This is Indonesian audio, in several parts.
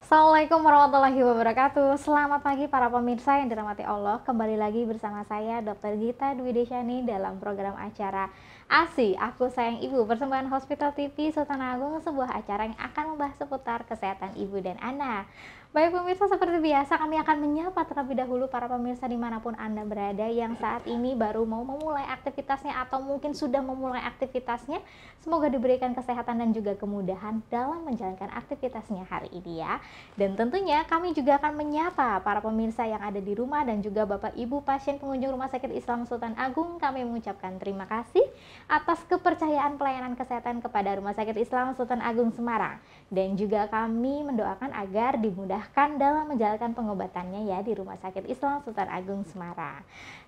Assalamualaikum warahmatullahi wabarakatuh. Selamat pagi para pemirsa yang dirahmati Allah. Kembali lagi bersama saya Dr. Gita Dwi Desyani dalam program acara ASI Aku Sayang Ibu, persembahan Hospital TV Sultan Agung, sebuah acara yang akan membahas seputar kesehatan ibu dan anak. Baik pemirsa, seperti biasa kami akan menyapa terlebih dahulu para pemirsa dimanapun Anda berada yang saat ini baru mau memulai aktivitasnya atau mungkin sudah memulai aktivitasnya. Semoga diberikan kesehatan dan juga kemudahan dalam menjalankan aktivitasnya hari ini ya. Dan tentunya kami juga akan menyapa para pemirsa yang ada di rumah dan juga Bapak Ibu pasien pengunjung Rumah Sakit Islam Sultan Agung. Kami mengucapkan terima kasih atas kepercayaan pelayanan kesehatan kepada Rumah Sakit Islam Sultan Agung Semarang. Dan juga kami mendoakan agar dimudahkan dalam menjalankan pengobatannya ya di Rumah Sakit Islam Sultan Agung Semarang.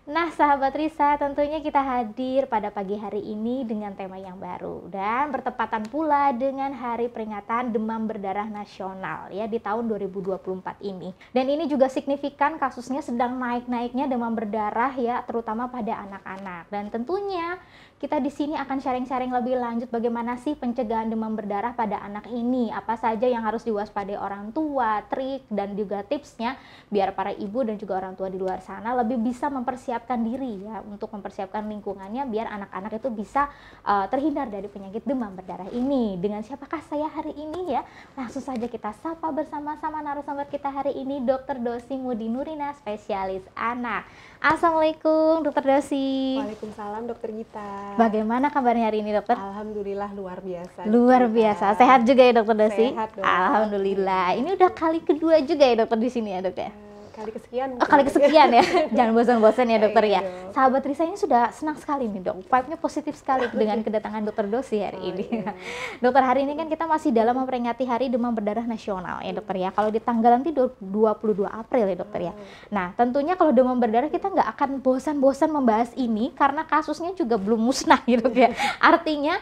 Nah sahabat Risa, tentunya kita hadir pada pagi hari ini dengan tema yang baru dan bertepatan pula dengan hari peringatan demam berdarah nasional ya di tahun 2024 ini. Dan ini juga signifikan kasusnya sedang naik-naiknya demam berdarah ya, terutama pada anak-anak. Dan tentunya kita di sini akan sharing-sharing lebih lanjut bagaimana sih pencegahan demam berdarah pada anak ini, apa saja yang harus diwaspadai orang tua, trik dan juga tipsnya biar para ibu dan juga orang tua di luar sana lebih bisa mempersiapkan diri ya untuk mempersiapkan lingkungannya biar anak-anak itu bisa terhindar dari penyakit demam berdarah ini. Dengan siapakah saya hari ini ya? Langsung saja kita sapa bersama-sama narasumber kita hari ini, Dr. Dosi Mudi Nurina, spesialis anak. Assalamualaikum Dr. Dosi. Waalaikumsalam Dokter Gita. Bagaimana kabarnya hari ini dokter? Alhamdulillah luar biasa. Luar biasa. Sehat juga ya dokter Dosi? Sehat dong. Alhamdulillah. Ini udah kali kedua juga ya dokter di sini ya dok ya? Kali kesekian. Oh, kali kesekian ya. Jangan bosan-bosan ya dokter ya. Iya. Sahabat Risa ini sudah senang sekali nih dok. Vibe-nya positif sekali dengan kedatangan dokter Dosi hari ini. Iya. Dokter, hari ini kan kita masih dalam memperingati Hari Demam Berdarah Nasional ya dokter ya. Kalau di tanggal nanti 22 April ya dokter ya. Nah tentunya kalau demam berdarah kita nggak akan bosan-bosan membahas ini karena kasusnya juga belum musnah gitu ya. Artinya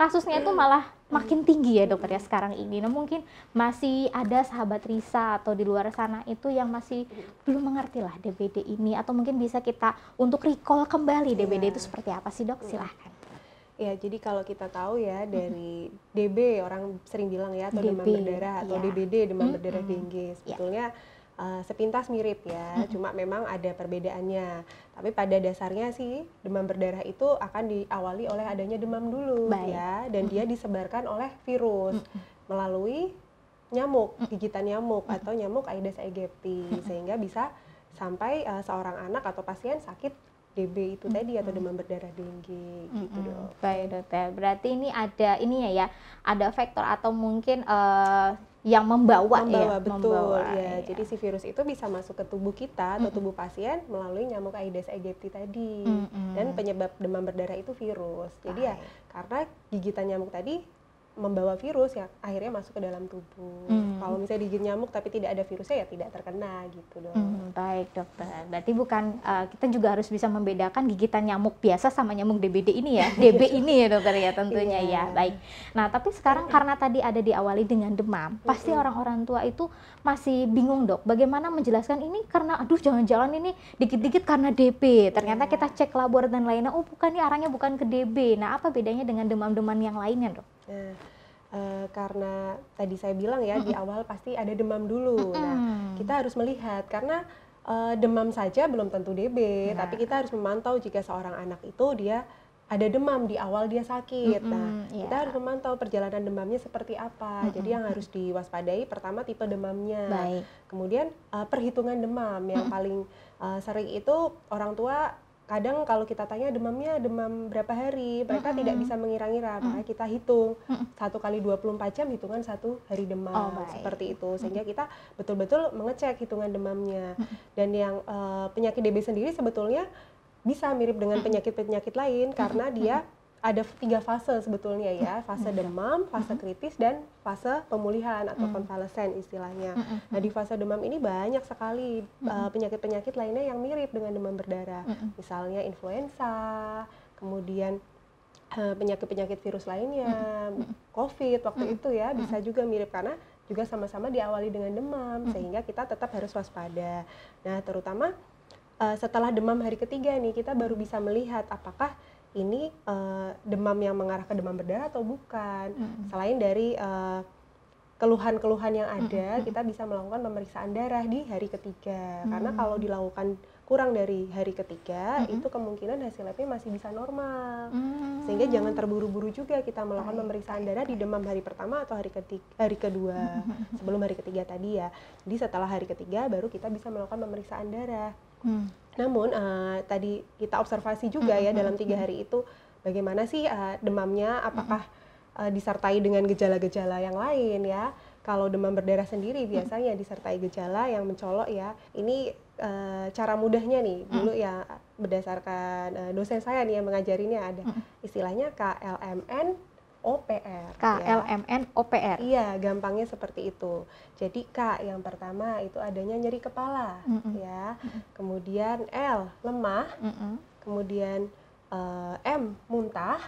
kasusnya itu malah makin tinggi ya dokter ya sekarang ini. Nah mungkin masih ada sahabat Risa atau di luar sana itu yang masih belum mengerti lah DBD ini, atau mungkin bisa kita untuk recall kembali DBD itu seperti apa sih dok? Silahkan. Ya, jadi kalau kita tahu ya dari DB, orang sering bilang ya, atau demam berdarah, atau ya. DBD, demam berdarah dengue, sebetulnya sepintas mirip ya, cuma memang ada perbedaannya. Tapi pada dasarnya sih demam berdarah itu akan diawali oleh adanya demam dulu ya, dan dia disebarkan oleh virus melalui nyamuk, gigitan nyamuk atau nyamuk Aedes aegypti, sehingga bisa sampai seorang anak atau pasien sakit DB itu tadi atau demam berdarah dengue gitu dong. Baik dokter, berarti ini ada ya, ada faktor atau mungkin yang membawa ya, betul ya. Iya. Jadi si virus itu bisa masuk ke tubuh kita atau tubuh pasien melalui nyamuk Aedes aegypti tadi. Dan penyebab demam berdarah itu virus. Jadi ya karena gigitan nyamuk tadi membawa virus yang akhirnya masuk ke dalam tubuh. Kalau misalnya digigit nyamuk tapi tidak ada virusnya ya tidak terkena gitu dong. Baik dokter, berarti bukan kita juga harus bisa membedakan gigitan nyamuk biasa sama nyamuk DBD ini ya, DB ini ya dokter ya tentunya ya. Baik. Nah tapi sekarang karena tadi ada diawali dengan demam, pasti orang-orang tua itu masih bingung dok, bagaimana menjelaskan ini karena aduh jangan-jangan ini dikit-dikit karena DB. Ternyata kita cek labor dan lainnya, oh bukan nih arahnya bukan ke DB. Nah apa bedanya dengan demam-demam yang lainnya dok? Nah, karena tadi saya bilang ya di awal pasti ada demam dulu. Nah, kita harus melihat karena demam saja belum tentu DB, tapi kita harus memantau jika seorang anak itu dia ada demam di awal dia sakit. Nah, kita harus memantau perjalanan demamnya seperti apa. Jadi yang harus diwaspadai pertama tipe demamnya. Kemudian perhitungan demam yang paling sering itu orang tua kadang kalau kita tanya demamnya demam berapa hari, mereka tidak bisa mengira-ngira, makanya kita hitung 1 kali 24 jam hitungan 1 hari demam, seperti itu, sehingga kita betul-betul mengecek hitungan demamnya. Dan yang penyakit DB sendiri sebetulnya bisa mirip dengan penyakit-penyakit lain karena dia ada 3 fase sebetulnya ya, fase demam, fase kritis, dan fase pemulihan atau konvalesen istilahnya. Nah di fase demam ini banyak sekali penyakit-penyakit lainnya yang mirip dengan demam berdarah. Misalnya influenza, kemudian penyakit-penyakit virus lainnya, COVID waktu itu ya bisa juga mirip karena juga sama-sama diawali dengan demam, sehingga kita tetap harus waspada. Nah terutama setelah demam hari ketiga nih kita baru bisa melihat apakah ini demam yang mengarah ke demam berdarah atau bukan. Selain dari keluhan-keluhan yang ada, kita bisa melakukan pemeriksaan darah di hari ketiga. Karena kalau dilakukan kurang dari hari ketiga, itu kemungkinan hasil labnya masih bisa normal. Sehingga jangan terburu-buru juga kita melakukan pemeriksaan darah di demam hari pertama atau hari kedua, sebelum hari ketiga tadi ya. Jadi setelah hari ketiga baru kita bisa melakukan pemeriksaan darah. Namun tadi kita observasi juga ya dalam 3 hari itu bagaimana sih demamnya, apakah disertai dengan gejala-gejala yang lain ya. Kalau demam berdarah sendiri biasanya disertai gejala yang mencolok ya. Ini cara mudahnya nih dulu ya, berdasarkan dosen saya nih yang mengajarinya ada istilahnya KLMN OPR. KLMN OPR. Iya, gampangnya seperti itu. Jadi K yang pertama itu adanya nyeri kepala ya. Kemudian L lemah. Kemudian M muntah,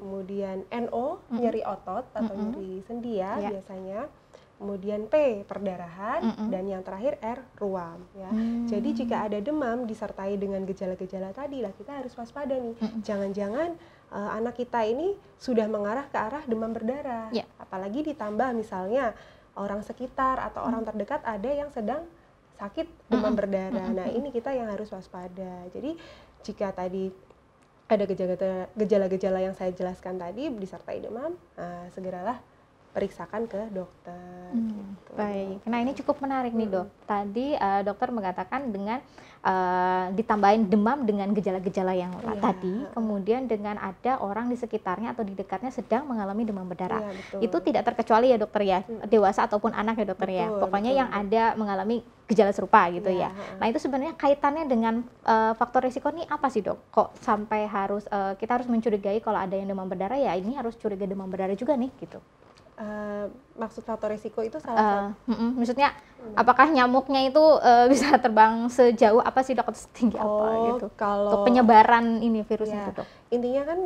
kemudian NO nyeri otot atau nyeri sendi ya biasanya, kemudian P perdarahan, dan yang terakhir R ruam ya. Jadi jika ada demam disertai dengan gejala-gejala tadi lah kita harus waspada nih, jangan-jangan anak kita ini sudah mengarah ke arah demam berdarah, apalagi ditambah misalnya orang sekitar atau orang terdekat ada yang sedang sakit demam berdarah. Nah ini kita yang harus waspada. Jadi jika tadi ada gejala-gejala yang saya jelaskan tadi disertai demam, segeralah periksakan ke dokter. Gitu. Baik, nah ini cukup menarik nih dok. Tadi dokter mengatakan dengan ditambahin demam dengan gejala-gejala yang tadi, kemudian dengan ada orang di sekitarnya atau di dekatnya sedang mengalami demam berdarah. Itu tidak terkecuali ya dokter ya, dewasa ataupun anak ya dokter ya. Pokoknya yang ada mengalami gejala serupa gitu ya. Nah itu sebenarnya kaitannya dengan faktor risiko ini apa sih dok? Kok sampai harus kita harus mencurigai kalau ada yang demam berdarah ya ini harus curiga demam berdarah juga nih gitu. Maksud faktor risiko itu salah satu. Maksudnya apakah nyamuknya itu bisa terbang sejauh apa sih dok, atau setinggi apa gitu? Kalau untuk penyebaran ini virus itu dok. Intinya kan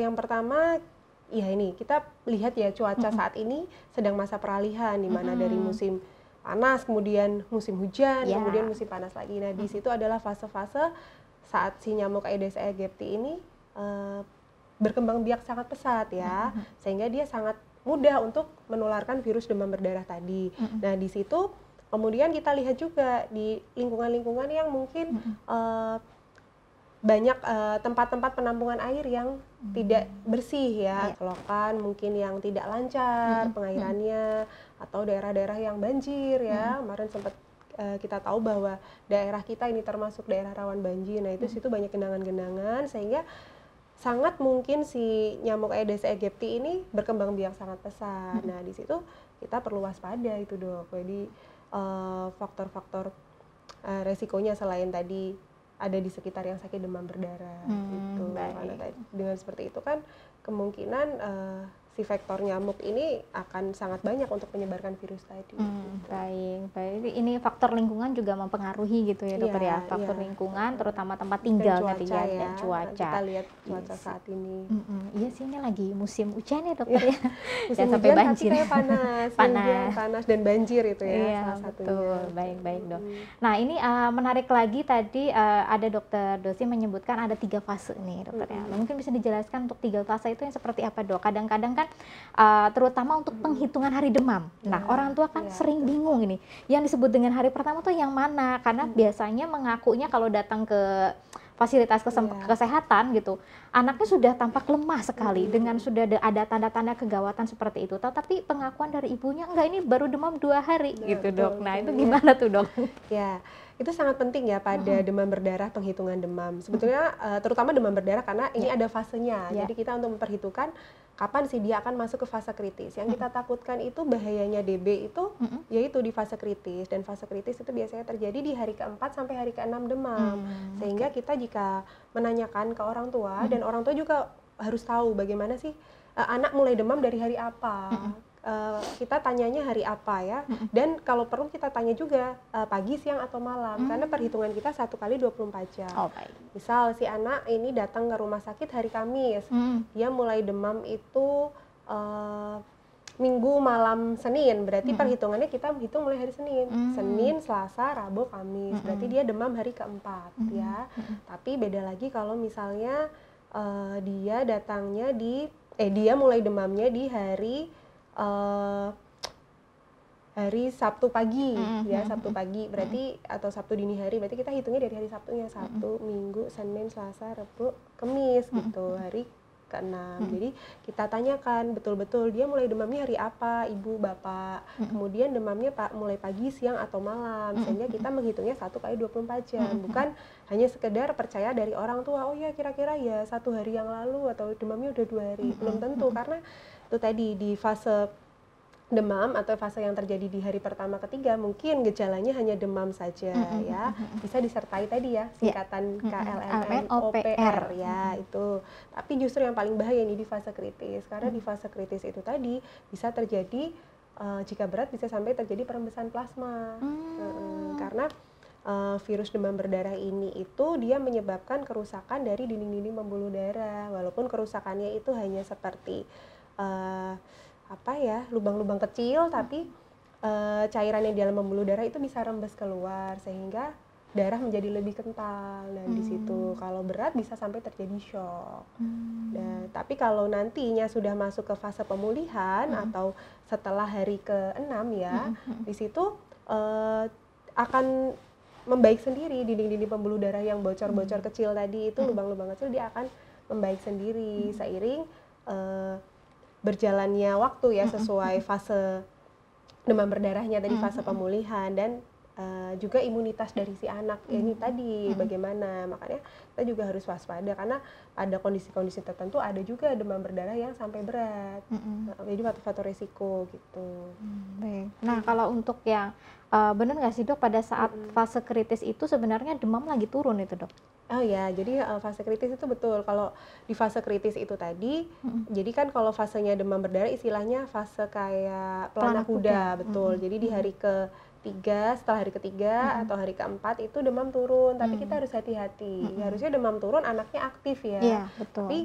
yang pertama ya ini kita lihat ya cuaca saat ini sedang masa peralihan di mana dari musim panas kemudian musim hujan kemudian musim panas lagi. Nah di situ adalah fase-fase saat si nyamuk Aedes aegypti ini berkembang biak sangat pesat ya, sehingga dia sangat mudah untuk menularkan virus demam berdarah tadi. Nah di situ kemudian kita lihat juga di lingkungan-lingkungan yang mungkin banyak tempat-tempat penampungan air yang tidak bersih ya, selokan mungkin yang tidak lancar pengairannya, atau daerah-daerah yang banjir ya. Kemarin sempat kita tahu bahwa daerah kita ini termasuk daerah rawan banjir. Nah itu situ banyak genangan-genangan sehingga sangat mungkin si nyamuk Aedes aegypti ini berkembang biak sangat pesat. Nah di situ kita perlu waspada itu dok. Jadi faktor-faktor resikonya selain tadi ada di sekitar yang sakit demam berdarah gitu. Karena dengan seperti itu kan kemungkinan si vektor nyamuk ini akan sangat banyak untuk menyebarkan virus tadi. Gitu. Baik. Ini faktor lingkungan juga mempengaruhi gitu ya dokter ya. Faktor lingkungan terutama tempat tinggal tadi ya, dan cuaca. Kita lihat cuaca saat ini. Iya sih ini lagi musim hujan ya dokter ya. Musim sampai hujan banjir. Tapi kayak panas dan banjir itu ya. Iya betul. Baik dok. Nah ini menarik lagi tadi ada dokter Dosi menyebutkan ada 3 fase nih dokter ya. Mungkin bisa dijelaskan untuk 3 fase itu yang seperti apa dok? Kadang-kadang kan terutama untuk penghitungan hari demam. Nah, orang tua kan sering bingung ini. Yang disebut dengan hari pertama tuh yang mana? Karena biasanya mengakunya kalau datang ke fasilitas kesehatan gitu, anaknya sudah tampak lemah sekali dengan sudah ada tanda-tanda kegawatan seperti itu. Tetapi pengakuan dari ibunya enggak, ini baru demam 2 hari gitu dok. Nah, itu gimana tuh dok? Ya, itu sangat penting ya pada demam berdarah, penghitungan demam. Sebetulnya terutama demam berdarah karena ini ada fasenya. Jadi kita untuk memperhitungkan kapan sih dia akan masuk ke fase kritis. Yang kita takutkan itu bahayanya DB itu yaitu di fase kritis, dan fase kritis itu biasanya terjadi di hari ke-4 sampai hari ke-6 demam. Sehingga kita jika menanyakan ke orang tua dan orang tua juga harus tahu bagaimana sih anak mulai demam dari hari apa. Kita tanyanya hari apa ya, dan kalau perlu kita tanya juga pagi, siang, atau malam, karena perhitungan kita 1 kali 24 jam. Misal si anak ini datang ke rumah sakit hari Kamis, dia mulai demam itu Minggu malam Senin, berarti perhitungannya kita hitung mulai hari Senin, Senin, Selasa, Rabu, Kamis, berarti dia demam hari ke-4 ya. Tapi beda lagi kalau misalnya dia datangnya dia mulai demamnya di hari hari Sabtu pagi ya, Sabtu pagi berarti atau Sabtu dini hari, berarti kita hitungnya dari hari Sabtunya, Sabtu, Minggu, Senin, Selasa, Rabu, Kamis gitu, hari ke-6. Jadi kita tanyakan betul-betul dia mulai demamnya hari apa, ibu, bapak, kemudian demamnya mulai pagi, siang, atau malam, sehingga kita menghitungnya 1 kali 24 jam, bukan hanya sekedar percaya dari orang tua, oh ya kira-kira ya 1 hari yang lalu atau demamnya udah 2 hari, belum tentu, karena itu tadi di fase demam atau fase yang terjadi di hari pertama ketiga mungkin gejalanya hanya demam saja ya, bisa disertai tadi ya singkatan KLMNOPR ya itu. Tapi justru yang paling bahaya ini di fase kritis, karena di fase kritis itu tadi bisa terjadi jika berat bisa sampai terjadi perembesan plasma. Karena virus demam berdarah ini itu dia menyebabkan kerusakan dari dinding-dinding pembuluh darah, walaupun kerusakannya itu hanya seperti apa ya, lubang-lubang kecil, tapi cairan yang di dalam pembuluh darah itu bisa rembes keluar sehingga darah menjadi lebih kental. Dan di situ kalau berat bisa sampai terjadi shock. Dan tapi kalau nantinya sudah masuk ke fase pemulihan atau setelah hari ke-6 ya, di situ akan membaik sendiri dinding-dinding pembuluh darah yang bocor-bocor kecil tadi itu, lubang-lubang kecil, dia akan membaik sendiri seiring berjalannya waktu ya, sesuai fase demam berdarahnya tadi, fase pemulihan, dan juga imunitas dari si anak ini tadi bagaimana. Makanya kita juga harus waspada, karena ada kondisi-kondisi tertentu ada juga demam berdarah yang sampai berat. Jadi faktor resiko gitu. Baik. Nah kalau untuk yang benar nggak sih dok, pada saat fase kritis itu sebenarnya demam lagi turun itu dok? Oh ya, jadi fase kritis itu betul. Kalau di fase kritis itu tadi, jadi kan kalau fasenya demam berdarah istilahnya fase kayak pelana kuda, betul. Jadi di hari ke-3, setelah hari ke-3 atau hari ke-4 itu demam turun, tapi kita harus hati-hati. Harusnya demam turun anaknya aktif ya. Iya, betul. Tapi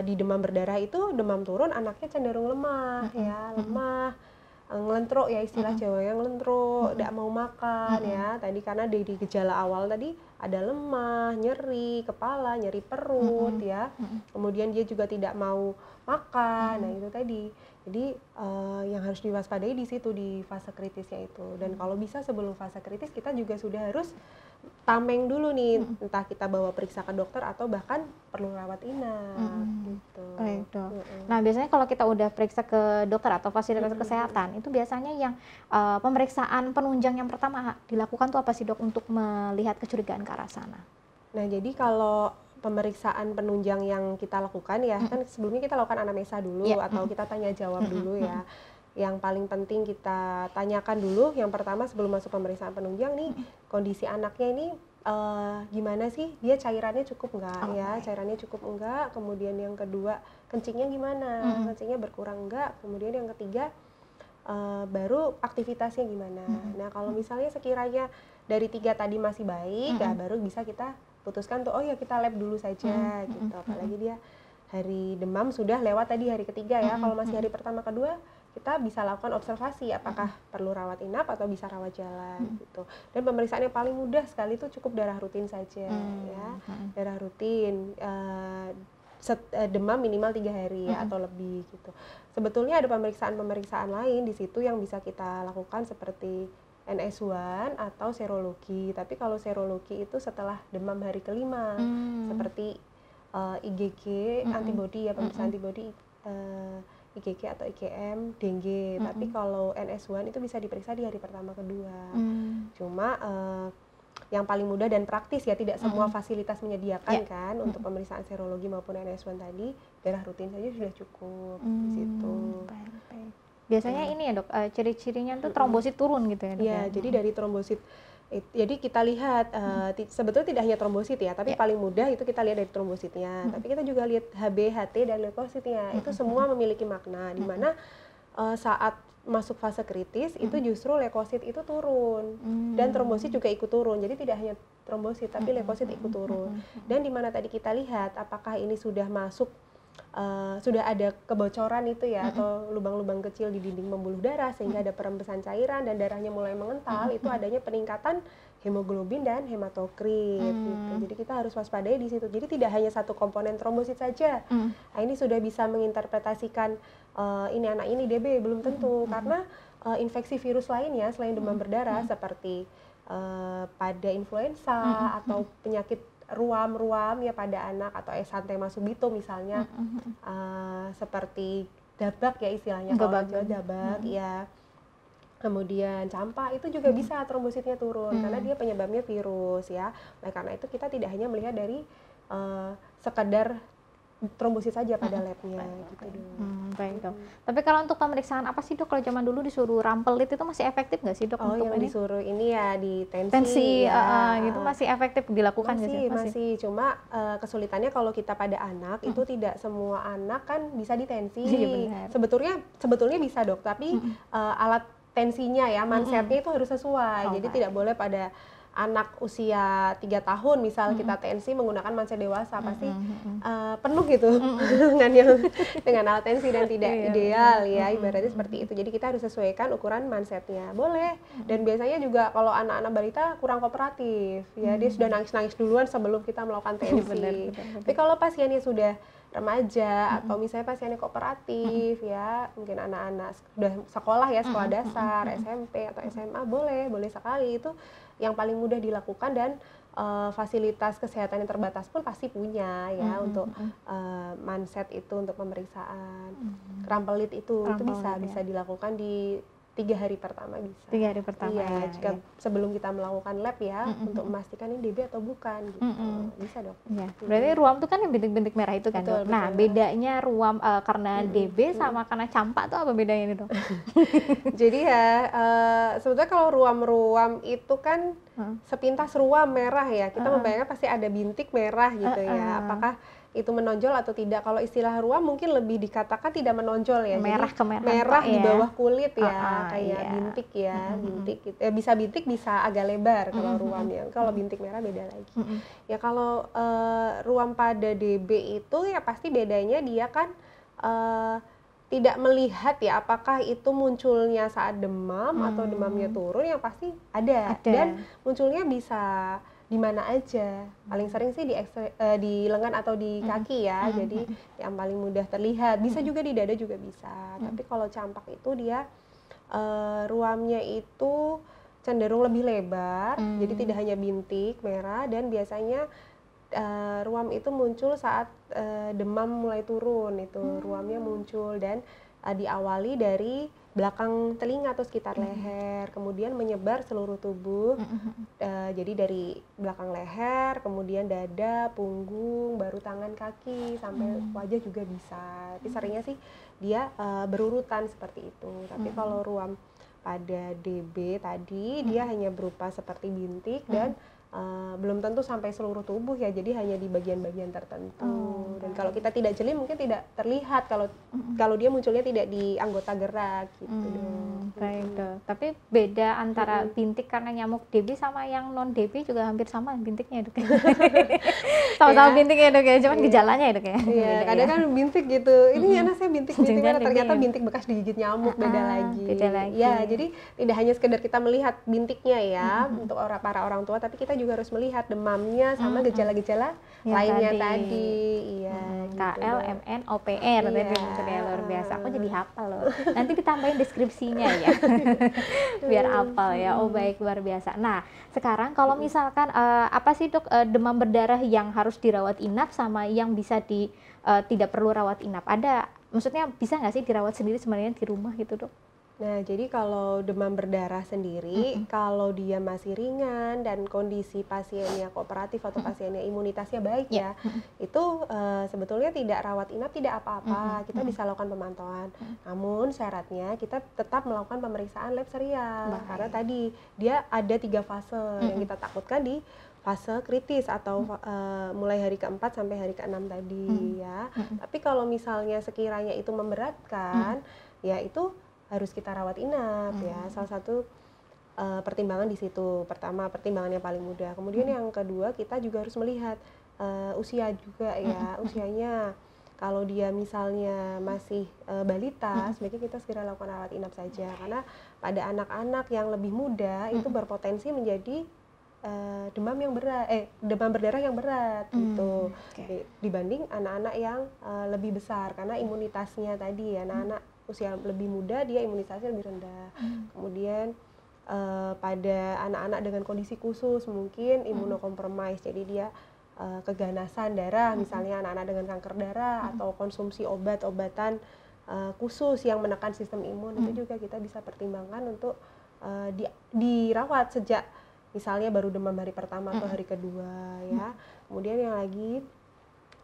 di demam berdarah itu demam turun anaknya cenderung lemah ya, lemah, ngelentruk ya, istilah Jawa yang ngelentruk, tidak mau makan ya. Tadi karena di gejala awal tadi ada lemah, nyeri kepala, nyeri perut ya. Kemudian dia juga tidak mau makan. Nah, itu tadi. Jadi yang harus diwaspadai di situ di fase kritisnya itu. Dan kalau bisa sebelum fase kritis kita juga sudah harus tameng dulu nih, entah kita bawa periksa ke dokter atau bahkan perlu rawat inap gitu. Baik dok. Nah biasanya kalau kita udah periksa ke dokter atau fasilitas kesehatan, itu biasanya yang pemeriksaan penunjang yang pertama dilakukan tuh apa sih dok untuk melihat kecurigaan ke arah sana? Nah jadi kalau pemeriksaan penunjang yang kita lakukan ya, kan sebelumnya kita lakukan anamnesa dulu atau kita tanya jawab dulu ya. Yang paling penting kita tanyakan dulu, yang pertama sebelum masuk pemeriksaan penunjang nih, kondisi anaknya ini gimana sih, dia cairannya cukup enggak ya, cairannya cukup enggak, kemudian yang kedua kencingnya gimana, kencingnya berkurang enggak, kemudian yang ketiga baru aktivitasnya gimana. Nah kalau misalnya sekiranya dari 3 tadi masih baik, ya baru bisa kita putuskan tuh, oh ya kita lab dulu saja gitu, apalagi dia hari demam sudah lewat tadi hari ketiga ya. Kalau masih hari pertama kedua kita bisa lakukan observasi apakah perlu rawat inap atau bisa rawat jalan gitu. Dan pemeriksaan yang paling mudah sekali itu cukup darah rutin saja ya, darah rutin, demam minimal 3 hari ya, atau lebih gitu. Sebetulnya ada pemeriksaan lain di situ yang bisa kita lakukan seperti NS1 atau serologi, tapi kalau serologi itu setelah demam hari kelima, seperti IgG, antibody ya, pemeriksaan antibody, IgG atau IgM, dengue. Tapi kalau NS1 itu bisa diperiksa di hari pertama kedua. Cuma yang paling mudah dan praktis ya, tidak semua fasilitas menyediakan kan untuk pemeriksaan serologi maupun NS1 tadi, darah rutin saja sudah cukup di situ. Biasanya ini ya dok, ciri-cirinya tuh trombosit turun gitu ya dok? Ya, jadi dari trombosit, jadi kita lihat sebetulnya tidak hanya trombosit ya, tapi paling mudah itu kita lihat dari trombositnya. Tapi kita juga lihat HB, HT, dan leukositnya. Itu semua memiliki makna, di mana saat masuk fase kritis itu justru leukosit itu turun dan trombosit juga ikut turun. Jadi tidak hanya trombosit tapi leukosit ikut turun. Dan di mana tadi kita lihat apakah ini sudah masuk, sudah ada kebocoran itu ya, atau lubang-lubang kecil di dinding pembuluh darah sehingga ada perembesan cairan dan darahnya mulai mengental, itu adanya peningkatan hemoglobin dan hematokrit gitu. Jadi kita harus waspadai di situ. Jadi tidak hanya satu komponen trombosit saja. Nah, ini sudah bisa menginterpretasikan ini anak ini DB, belum tentu, karena infeksi virus lainnya selain demam berdarah seperti pada influenza atau penyakit ruam ya pada anak, atau exanthema subito misalnya, seperti dabak ya istilahnya, kalau Jawa dabak ya. Kemudian campak itu juga bisa trombositnya turun karena dia penyebabnya virus ya. Oleh karena itu kita tidak hanya melihat dari sekedar trombosit saja pada labnya gitu dong. Baik dok. Tapi kalau untuk pemeriksaan apa sih dok, kalau zaman dulu disuruh rampelit itu masih efektif nggak sih dok? Oh, untuk yang ini? disuruh ini ya di tensi, Tensi ya. gitu masih efektif dilakukan nggak sih? Masih. Cuma kesulitannya kalau kita pada anak itu tidak semua anak kan bisa ditensi. Iya, benar. Sebetulnya bisa dok, tapi alat tensinya ya, mansetnya itu harus sesuai. Jadi tidak boleh pada anak usia 3 tahun misal kita tensi menggunakan manset dewasa, pasti penuh gitu dengan alat tensi dan tidak ideal ya, ibaratnya seperti itu. Jadi kita harus sesuaikan ukuran mansetnya. Boleh. Dan biasanya juga kalau anak-anak balita kurang kooperatif ya, dia sudah nangis-nangis duluan sebelum kita melakukan tensi. Benar. Tapi kalau pasiennya sudah remaja atau misalnya pasiennya kooperatif ya, mungkin anak-anak sudah sekolah ya, sekolah dasar, SMP atau SMA, boleh sekali. Itu yang paling mudah dilakukan, dan fasilitas kesehatan yang terbatas pun pasti punya ya untuk manset itu untuk pemeriksaan. Rampelit itu bisa dilakukan di 3 hari pertama bisa. 3 hari pertama iya, jika sebelum kita melakukan lab ya, untuk memastikan ini DB atau bukan gitu. Bisa dok. Ya, berarti ruam itu kan yang bintik-bintik merah itu kan dok. Nah, bedanya ruam karena DB sama karena campak tuh apa bedanya ini dok? Jadi ya sebetulnya kalau ruam-ruam itu kan sepintas ruam merah ya, kita membayangkan pasti ada bintik merah gitu ya. Apakah itu menonjol atau tidak? Kalau istilah ruam mungkin lebih dikatakan tidak menonjol ya, merah jadi kemerah merah di bawah kulit ya, kayak iya. bintik ya, bintik gitu. Bisa bintik, bisa agak lebar kalau ruam ya. Kalau bintik merah beda lagi. Ya kalau ruam pada DB itu ya pasti bedanya dia kan tidak melihat ya apakah itu munculnya saat demam atau demamnya turun, yang pasti ada. Dan munculnya bisa di mana aja, paling sering sih di lengan atau di kaki ya, jadi yang paling mudah terlihat. Bisa juga di dada juga bisa. Tapi kalau campak itu dia ruamnya itu cenderung lebih lebar, jadi tidak hanya bintik merah, dan biasanya ruam itu muncul saat demam mulai turun, itu ruamnya muncul, dan diawali dari belakang telinga atau sekitar leher, kemudian menyebar seluruh tubuh. Jadi dari belakang leher, kemudian dada, punggung, baru tangan, kaki, sampai wajah juga bisa. Tapi seringnya sih dia berurutan seperti itu. Tapi kalau ruam pada DB tadi dia hanya berupa seperti bintik, dan belum tentu sampai seluruh tubuh ya, jadi hanya di bagian-bagian tertentu. Dan kalau kita tidak jeli mungkin tidak terlihat kalau dia munculnya tidak di anggota gerak gitu dong. Baik dok. Tapi beda antara bintik karena nyamuk DB sama yang non DB juga hampir sama bintiknya dok. Sama-sama bintiknya dok ya, cuman gejalanya ya dok ya. Iya, kadang kan bintik gitu. Ini anak saya bintik mana, ternyata bintik bekas digigit nyamuk, beda lagi. Ya, jadi tidak hanya sekedar kita melihat bintiknya ya untuk para orang tua, tapi kita juga harus melihat demamnya sama gejala-gejala lainnya tadi. Iya. KL, MN, OPR tadi maksudnya luar biasa. Aku jadi hafal loh. Nanti ditambahin deskripsinya ya. Biar hafal ya. Oh baik, luar biasa. Nah, sekarang kalau misalkan apa sih dok demam berdarah yang harus dirawat inap sama yang bisa tidak perlu rawat inap? Ada, maksudnya bisa nggak sih dirawat sendiri sebenarnya di rumah gitu dok? Nah, jadi kalau demam berdarah sendiri, kalau dia masih ringan dan kondisi pasiennya kooperatif atau pasiennya imunitasnya baik ya, itu sebetulnya tidak rawat inap, tidak apa-apa. Kita bisa lakukan pemantauan. Namun syaratnya kita tetap melakukan pemeriksaan lab serial. Karena tadi dia ada 3 fase yang kita takutkan di fase kritis atau mulai hari ke-4 sampai hari ke-6 tadi ya. Tapi kalau misalnya sekiranya itu memberatkan, ya itu harus kita rawat inap ya. Salah satu pertimbangan di situ. Pertama, pertimbangan yang paling mudah. Kemudian yang kedua, kita juga harus melihat usia juga ya. Usianya, kalau dia misalnya masih balita, sebaiknya kita segera lakukan rawat inap saja. Karena pada anak-anak yang lebih muda itu berpotensi menjadi demam berdarah yang berat gitu. Dibanding anak-anak yang lebih besar, karena imunitasnya tadi ya, anak-anak usia lebih muda dia imunisasi lebih rendah. Kemudian pada anak-anak dengan kondisi khusus mungkin imunokompromis, jadi dia keganasan darah, misalnya anak-anak dengan kanker darah atau konsumsi obat-obatan khusus yang menekan sistem imun, itu juga kita bisa pertimbangkan untuk dirawat sejak misalnya baru demam hari pertama atau hari kedua ya. Kemudian yang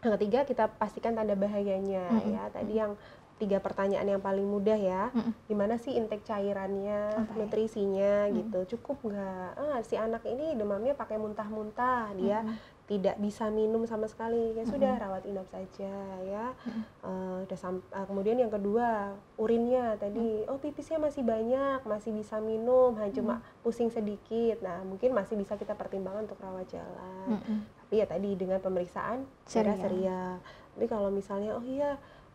ketiga kita pastikan tanda bahayanya ya. Tadi yang 3 pertanyaan yang paling mudah ya. Gimana sih intake cairannya, nutrisinya gitu. Cukup nggak? Si anak ini demamnya pakai muntah-muntah, dia tidak bisa minum sama sekali, ya sudah rawat inap saja ya. Kemudian yang kedua urinnya tadi, pipisnya masih banyak, masih bisa minum, hanya cuma pusing sedikit. Nah mungkin masih bisa kita pertimbangkan untuk rawat jalan. Tapi ya tadi dengan pemeriksaan darah serial. Tapi kalau misalnya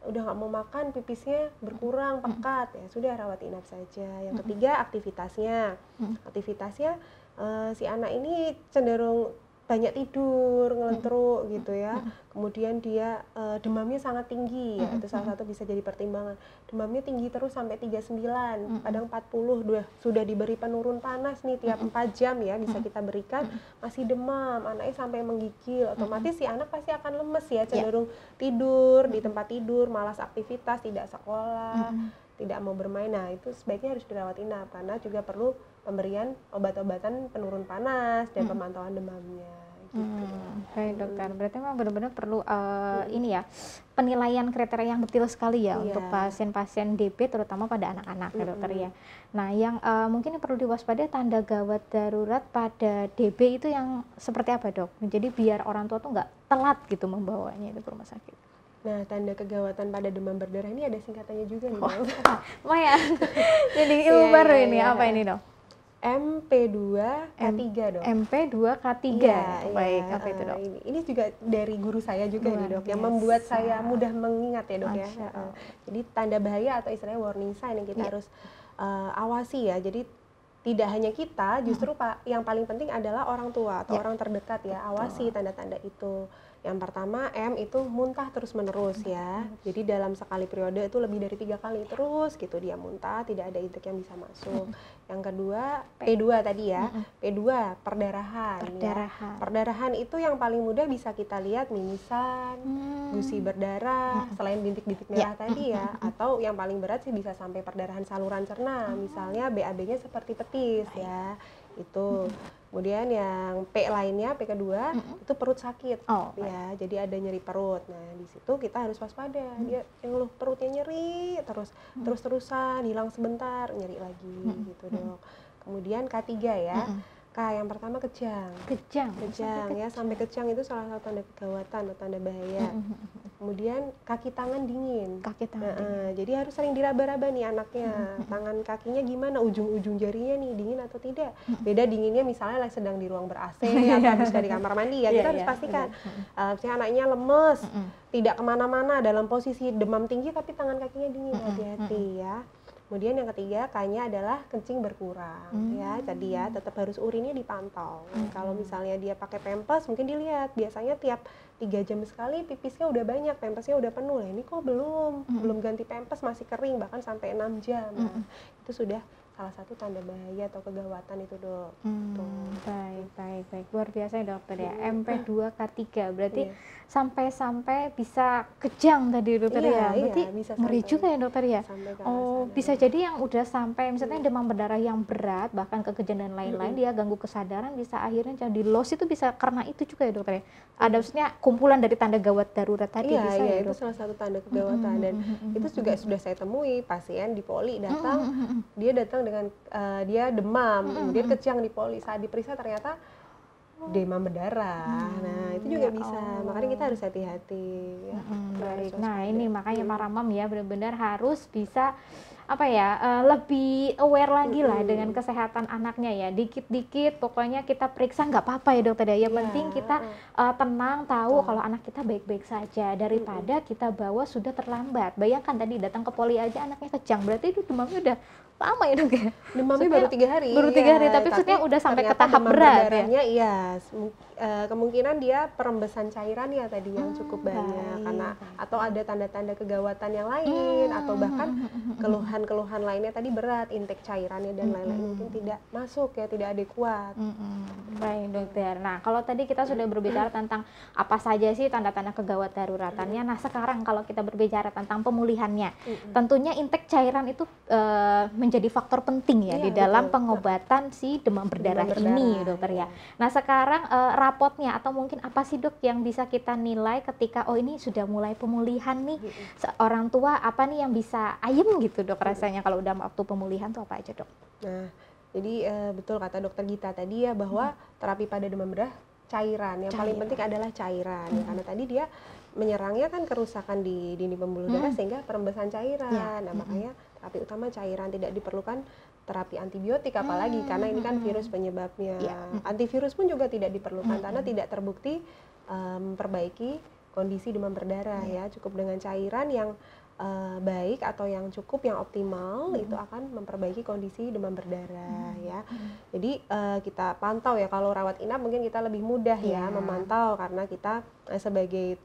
udah nggak mau makan, pipisnya berkurang, pekat, ya sudah rawat inap saja. Yang ketiga aktivitasnya. Aktivitasnya si anak ini cenderung banyak tidur, ngelentruk gitu ya. Kemudian dia demamnya sangat tinggi, ya, itu salah satu bisa jadi pertimbangan. Demamnya tinggi terus sampai 39, kadang 40, sudah diberi penurun panas nih tiap 4 jam ya, bisa kita berikan, masih demam, anaknya sampai menggigil, otomatis si anak pasti akan lemes ya, cenderung tidur di tempat tidur, malas aktivitas, tidak sekolah, tidak mau bermain. Nah itu sebaiknya harus dirawat inap, karena juga perlu pemberian obat-obatan penurun panas dan pemantauan demamnya. Gitu. Baik dokter, berarti memang benar-benar perlu ini ya, penilaian kriteria yang betul sekali ya untuk pasien-pasien DB terutama pada anak-anak ya dokter ya. Nah yang mungkin yang perlu diwaspadai tanda gawat darurat pada DB itu yang seperti apa dok? Jadi biar orang tua tuh nggak telat gitu membawanya itu ke rumah sakit. Nah, tanda kegawatan pada demam berdarah ini ada singkatannya juga nih, Dok. Lumayan. Jadi ilmu baru ini, apa ini, Dok? MP2K3, Dok. MP2K3. Baik, apa itu, Dok? Ini juga dari guru saya juga nih, Dok, yang membuat saya mudah mengingat ya, Dok ya. Jadi tanda bahaya atau istilahnya warning sign yang kita harus awasi ya. Jadi tidak hanya kita, justru yang paling penting adalah orang tua atau orang terdekat ya. Awasi tanda-tanda itu. Yang pertama M itu muntah terus-menerus ya. Jadi dalam sekali periode itu lebih dari 3 kali terus gitu dia muntah, tidak ada intake yang bisa masuk. Yang kedua P2 tadi ya. P2 perdarahan. Ya. Perdarahan itu yang paling mudah bisa kita lihat mimisan, gusi berdarah, selain bintik-bintik merah tadi ya. Atau yang paling berat sih bisa sampai perdarahan saluran cerna, misalnya BAB-nya seperti petis ya. Itu. Kemudian yang P lainnya, P kedua, itu perut sakit ya, jadi ada nyeri perut. Nah, di situ kita harus waspada. Dia ngeluh perutnya nyeri terus-terusan, hilang sebentar, nyeri lagi gitu, Dok. Kemudian K3 ya. K yang pertama kejang ya, sampai kejang itu salah satu tanda kegawatan atau tanda bahaya. Kemudian kaki tangan dingin. Jadi harus sering diraba-raba nih anaknya. Tangan kakinya gimana, ujung-ujung jarinya nih dingin atau tidak. Beda dinginnya misalnya sedang di ruang ber-AC atau habis dari kamar mandi ya, kita harus pastikan. Misalnya anaknya lemes, tidak kemana-mana dalam posisi demam tinggi tapi tangan kakinya dingin, hati-hati ya. Kemudian yang ketiga K-nya adalah kencing berkurang ya, tadi ya tetap harus urinnya dipantau. Kalau misalnya dia pakai pampers mungkin dilihat biasanya tiap 3 jam sekali pipisnya udah banyak, pampersnya udah penuh. Nah, ini kok belum ganti pampers, masih kering bahkan sampai 6 jam. Nah, itu sudah salah satu tanda bahaya atau kegawatan itu, Dok. Baik. Luar biasa ya dokter ya. MP2K3 berarti sampai bisa kejang tadi dokter ya. Berarti bisa ngeri juga ya dokter ya. Bisa sana. jadi yang udah sampai misalnya demam berdarah yang berat bahkan ke kejadian lain-lain, dia ganggu kesadaran, bisa akhirnya jadi loss, itu bisa karena itu juga ya dokter ya. Ada maksudnya kumpulan dari tanda gawat darurat tadi bisa ya, itu salah satu tanda kegawatan. Dan itu juga sudah saya temui pasien di poli dia datang dengan dia demam, kemudian kejang di poli, saat diperiksa ternyata demam berdarah. Nah, itu juga bisa. Makanya kita harus hati-hati ya. Baik. Nah, ini makanya para mam ya benar-benar harus bisa lebih aware lagi lah dengan kesehatan anaknya ya. Dikit-dikit pokoknya kita periksa, nggak apa-apa ya dokter ya. Yang penting kita tenang, tahu kalau anak kita baik-baik saja, daripada kita bawa sudah terlambat. Bayangkan tadi datang ke poli aja anaknya kejang, berarti itu demamnya udah lama ya dok ya. Demamnya baru 3 hari. Baru 3 hari, tapi maksudnya udah sampai ke tahap berat ya. Iya, kemungkinan dia perembesan cairan ya tadi yang cukup banyak, karena atau ada tanda-tanda kegawatan yang lain, atau bahkan keluhan-keluhan lainnya tadi berat, intake cairannya dan lain-lain mungkin tidak masuk ya, tidak adekuat. Baik dokter. Nah kalau tadi kita sudah berbicara tentang apa saja sih tanda-tanda kegawat daruratannya, nah sekarang kalau kita berbicara tentang pemulihannya, tentunya intake cairan itu menjadi faktor penting ya di dalam pengobatan si demam berdarah ini dokter ya. Nah sekarang rapotnya atau mungkin apa sih dok yang bisa kita nilai ketika oh ini sudah mulai pemulihan nih, orang tua apa nih yang bisa ayem gitu dok rasanya kalau udah waktu pemulihan tuh apa aja dok? Nah jadi betul kata dokter Gita tadi ya, bahwa terapi pada demam berdarah cairan, yang paling penting adalah cairan ya, karena tadi dia menyerangnya kan kerusakan di dinding pembuluh darah sehingga perembesan cairan. Nah makanya terapi utama cairan, tidak diperlukan terapi antibiotik apalagi karena ini kan virus penyebabnya. Antivirus pun juga tidak diperlukan karena tidak terbukti memperbaiki kondisi demam berdarah ya. Cukup dengan cairan yang baik atau yang cukup, yang optimal itu akan memperbaiki kondisi demam berdarah ya. Jadi kita pantau ya, kalau rawat inap mungkin kita lebih mudah ya memantau karena kita sebagai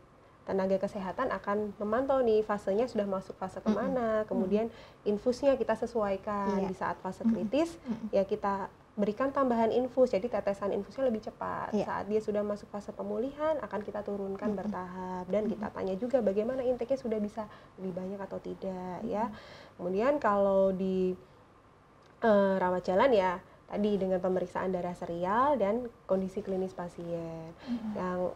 tenaga kesehatan akan memantau nih fasenya sudah masuk fase kemana, kemudian infusnya kita sesuaikan di saat fase kritis ya kita berikan tambahan infus, jadi tetesan infusnya lebih cepat. Saat dia sudah masuk fase pemulihan akan kita turunkan bertahap dan kita tanya juga bagaimana intake-nya sudah bisa lebih banyak atau tidak ya. Kemudian kalau di rawat jalan ya tadi dengan pemeriksaan darah serial dan kondisi klinis pasien. Yang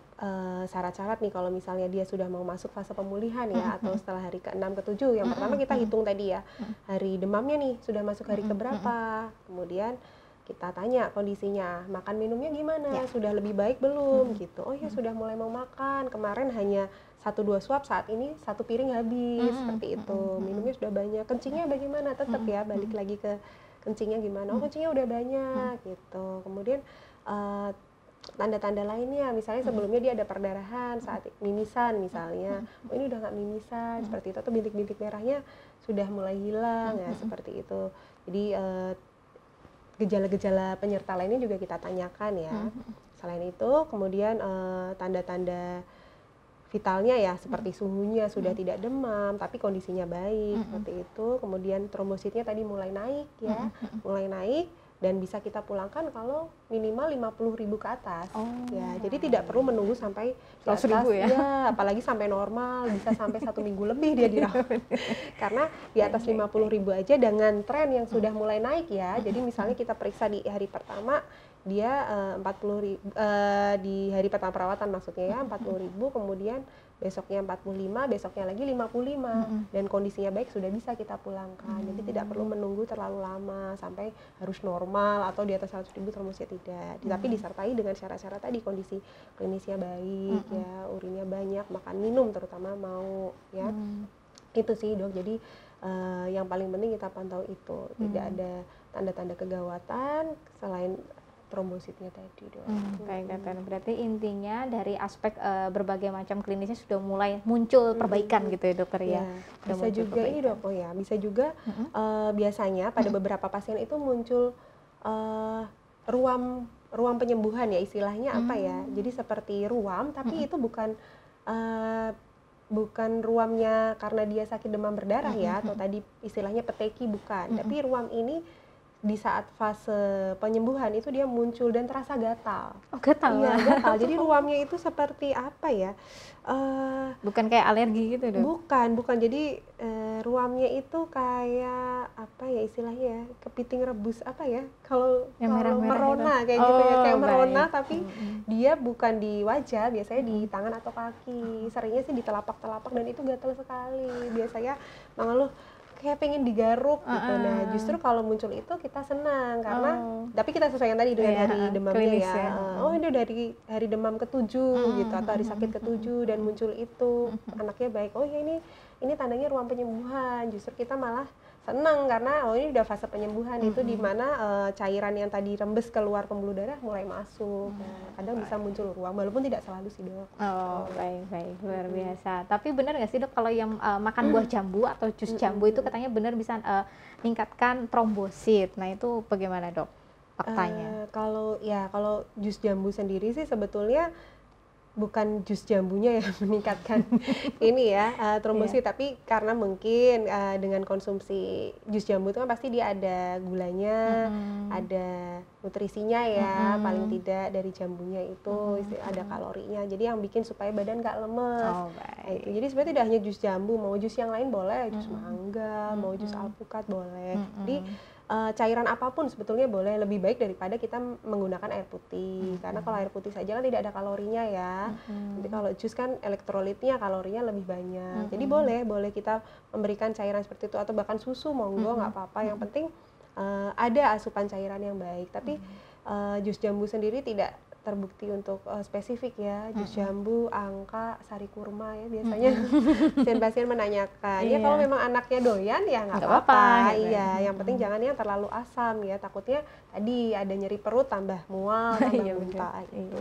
syarat-syarat nih kalau misalnya dia sudah mau masuk fase pemulihan ya, atau setelah hari ke-6 ke-7, yang pertama kita hitung tadi ya, hari demamnya nih sudah masuk hari keberapa, kemudian kita tanya kondisinya, makan minumnya gimana, sudah lebih baik belum gitu. Oh ya sudah mulai mau makan, kemarin hanya 1-2 suap, saat ini 1 piring habis, seperti itu. Minumnya sudah banyak, kencingnya bagaimana, tetap ya balik lagi ke kencingnya gimana, oh kencingnya udah banyak gitu. Kemudian tanda-tanda lainnya, misalnya sebelumnya dia ada perdarahan saat mimisan misalnya, oh ini udah nggak mimisan seperti itu, atau bintik-bintik merahnya sudah mulai hilang ya seperti itu. Jadi gejala-gejala penyerta lainnya juga kita tanyakan ya. Selain itu kemudian tanda-tanda vitalnya ya, seperti suhunya sudah tidak demam tapi kondisinya baik seperti itu. Kemudian trombositnya tadi mulai naik ya, mulai naik dan bisa kita pulangkan kalau minimal 50.000 ke atas ya. Jadi tidak perlu menunggu sampai di atas ya, apalagi sampai normal bisa sampai 1 minggu lebih dia dirawat. Karena di atas 50.000 aja dengan tren yang sudah mulai naik ya. Jadi misalnya kita periksa di hari pertama dia 40.000 di hari pertama perawatan maksudnya ya 40.000, kemudian besoknya 45, besoknya lagi 55 dan kondisinya baik sudah bisa kita pulangkan. Jadi tidak perlu menunggu terlalu lama sampai harus normal atau di atas 100.000 trombositnya tidak. Tapi disertai dengan syarat-syarat tadi, kondisi klinisnya baik ya, urinnya banyak, makan minum terutama mau ya. Itu sih dok. Jadi yang paling penting kita pantau itu, tidak ada tanda-tanda kegawatan selain trombositnya tadi dok. Baik dokter, berarti intinya dari aspek berbagai macam klinisnya sudah mulai muncul perbaikan gitu ya dokter ya. Bisa juga ini dok, oh ya bisa juga biasanya pada beberapa pasien itu muncul ruam penyembuhan ya, istilahnya apa ya, jadi seperti ruam tapi itu bukan ruamnya karena dia sakit demam berdarah ya, atau tadi istilahnya peteki, bukan, tapi ruam ini di saat fase penyembuhan itu dia muncul dan terasa gatal. Oh gatal? Iya gatal, jadi ruamnya itu seperti apa ya? Bukan kayak alergi gitu dong? Bukan, jadi ruamnya itu kayak apa ya istilahnya ya, kepiting rebus apa ya? Kalau merona kayak gitu ya, kayak merona tapi dia bukan di wajah, biasanya di tangan atau kaki. Seringnya sih di telapak-telapak dan itu gatal sekali. Biasanya mengeluh kayak pengen digaruk gitu. Nah justru kalau muncul itu kita senang karena tapi kita sesuaikan tadi dengan hari demamnya ya. Oh ini dari hari demam ke-7 gitu atau hari sakit ke-7 dan muncul itu anaknya baik. Oh ya ini tandanya ruang penyembuhan. Justru kita malah senang karena oh ini udah fase penyembuhan itu di mana cairan yang tadi rembes keluar pembuluh darah mulai masuk. Kadang bisa muncul ruam walaupun tidak selalu sih dok. Oh baik luar biasa. Tapi benar nggak sih dok kalau yang makan buah jambu atau jus jambu itu katanya benar bisa meningkatkan trombosit. Nah itu bagaimana dok? faktanya? Kalau jus jambu sendiri sih sebetulnya bukan jus jambunya yang meningkatkan ini ya trombosit, tapi karena mungkin dengan konsumsi jus jambu itu kan pasti dia ada gulanya, ada nutrisinya ya, paling tidak dari jambunya itu ada kalorinya, jadi yang bikin supaya badan nggak lemes. Nah, itu. Jadi sebenarnya tidak hanya jus jambu, mau jus yang lain boleh, jus mangga, mau jus alpukat boleh. Jadi cairan apapun sebetulnya boleh, lebih baik daripada kita menggunakan air putih, karena kalau air putih saja kan tidak ada kalorinya ya. Nanti kalau jus kan elektrolitnya, kalorinya lebih banyak. Jadi boleh kita memberikan cairan seperti itu, atau bahkan susu monggo, nggak apa-apa. Yang penting ada asupan cairan yang baik. Tapi jus jambu sendiri tidak terbukti untuk spesifik ya, jus jambu, angka, sari kurma ya biasanya pasien-pasien menanyakan. Ya kalau memang anaknya doyan ya nggak apa-apa. Iya, yang penting jangan yang terlalu asam ya, takutnya tadi ada nyeri perut tambah mual, tambah muntah gitu.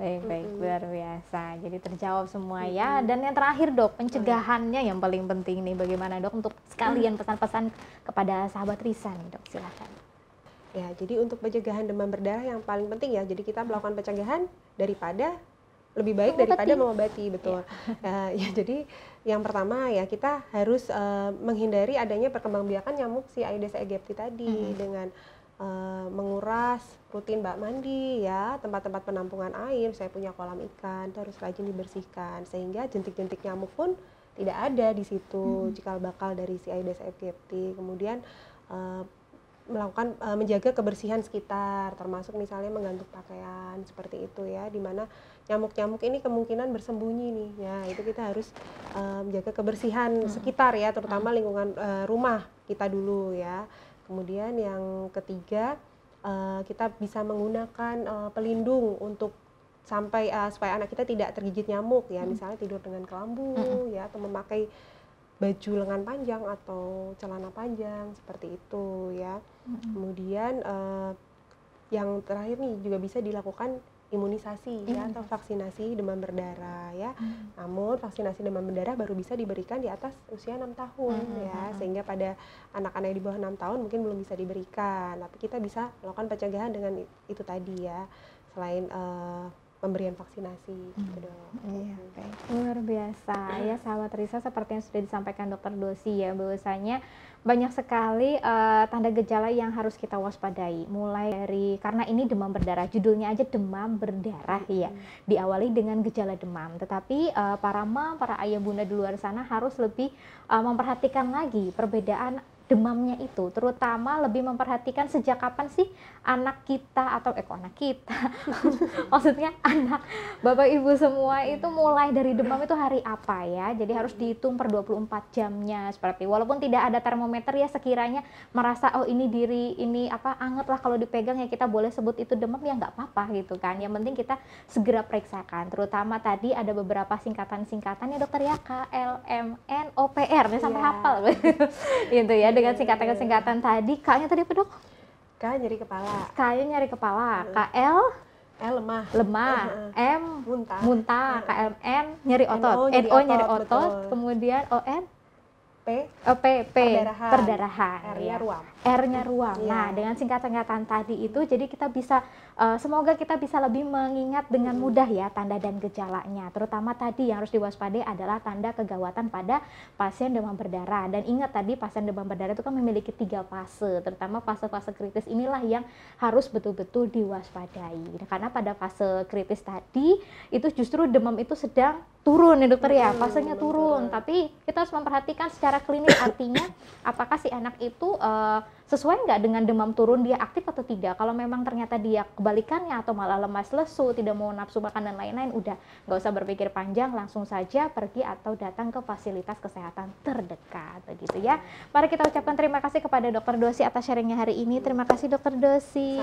Baik, luar biasa. Jadi terjawab semua ya. Dan yang terakhir Dok, pencegahannya yang paling penting nih, bagaimana Dok untuk sekalian pesan-pesan kepada sahabat Risa nih Dok, silakan. Ya, jadi untuk pencegahan demam berdarah yang paling penting ya, jadi kita melakukan pencegahan lebih baik daripada mengobati, betul. Ya, jadi yang pertama ya kita harus menghindari adanya perkembangbiakan nyamuk si Aedes aegypti tadi dengan menguras rutin bak mandi ya, tempat-tempat penampungan air, saya punya kolam ikan, itu harus rajin dibersihkan sehingga jentik-jentik nyamuk pun tidak ada di situ, cikal bakal dari si Aedes aegypti. Kemudian melakukan menjaga kebersihan sekitar, termasuk misalnya menggantung pakaian seperti itu ya, dimana nyamuk-nyamuk ini kemungkinan bersembunyi nih ya, itu kita harus menjaga kebersihan sekitar ya, terutama lingkungan rumah kita dulu ya. Kemudian yang ketiga kita bisa menggunakan pelindung untuk supaya anak kita tidak tergigit nyamuk ya, misalnya tidur dengan kelambu ya, atau memakai baju lengan panjang atau celana panjang seperti itu ya. Kemudian yang terakhir nih juga bisa dilakukan imunisasi ya, atau vaksinasi demam berdarah ya. Namun vaksinasi demam berdarah baru bisa diberikan di atas usia 6 tahun ya, sehingga pada anak-anak di bawah 6 tahun mungkin belum bisa diberikan. Tapi kita bisa melakukan pencegahan dengan itu tadi ya, selain pemberian vaksinasi gitu dong. Iya, luar biasa ya sahabat Risa, seperti yang sudah disampaikan Dokter Dosi ya, bahwasanya banyak sekali tanda gejala yang harus kita waspadai, mulai dari, karena ini demam berdarah, judulnya aja demam berdarah ya, diawali dengan gejala demam, tetapi para ayah bunda di luar sana harus lebih memperhatikan lagi perbedaan demamnya itu, terutama lebih memperhatikan sejak kapan sih anak kita atau anak kita maksudnya anak bapak ibu semua itu mulai dari demam itu hari apa ya, jadi harus dihitung per 24 jamnya seperti, walaupun tidak ada termometer ya, sekiranya merasa oh ini anget lah kalau dipegang ya, kita boleh sebut itu demam ya, nggak apa-apa gitu kan, yang penting kita segera periksakan, terutama tadi ada beberapa singkatan-singkatan ya dokter ya, KLMN OPR nih sampai hafal gitu ya, dengan singkatan-singkatan tadi. K-nya tadi apa dok? K nyeri kepala. K-nya nyeri kepala. KL lemah. M muntah. KLN nyeri otot. NO nyeri otot. Kemudian ON perdarahan. R-nya ruam. R-nya ruam. Nah, dengan singkatan-singkatan tadi itu, jadi kita bisa semoga kita bisa lebih mengingat dengan mudah ya tanda dan gejalanya. Terutama tadi yang harus diwaspadai adalah tanda kegawatan pada pasien demam berdarah. Dan ingat tadi pasien demam berdarah itu kan memiliki 3 fase, terutama fase-fase kritis inilah yang harus betul-betul diwaspadai. Karena pada fase kritis tadi itu justru demam itu sedang turun ya dokter ya, fasenya turun. Tapi kita harus memperhatikan secara klinis, artinya apakah si anak itu sesuai nggak dengan demam turun, dia aktif atau tidak. Kalau memang ternyata dia kebalikannya atau malah lemas lesu, tidak mau nafsu makan dan lain-lain, udah nggak usah berpikir panjang, langsung saja pergi atau datang ke fasilitas kesehatan terdekat begitu ya. Mari kita ucapkan terima kasih kepada Dokter Dosi atas sharingnya hari ini. Terima kasih Dokter Dosi.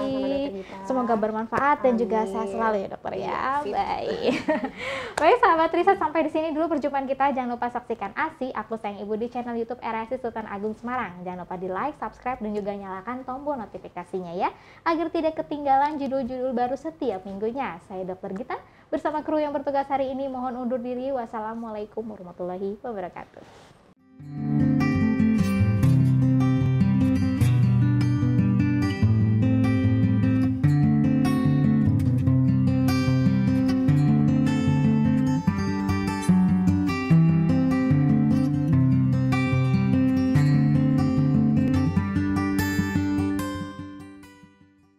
Semoga bermanfaat dan juga sehat selalu ya dokter ya. Baik. Baik sahabat Risa, sampai di sini dulu perjumpaan kita. Jangan lupa saksikan ASI Aku Sayang Ibu di channel YouTube RSI Sultan Agung Semarang. Jangan lupa di like, subscribe, dan juga nyalakan tombol notifikasinya ya, agar tidak ketinggalan judul-judul baru setiap minggunya. Saya Dokter Gita bersama kru yang bertugas hari ini mohon undur diri. Wassalamualaikum warahmatullahi wabarakatuh.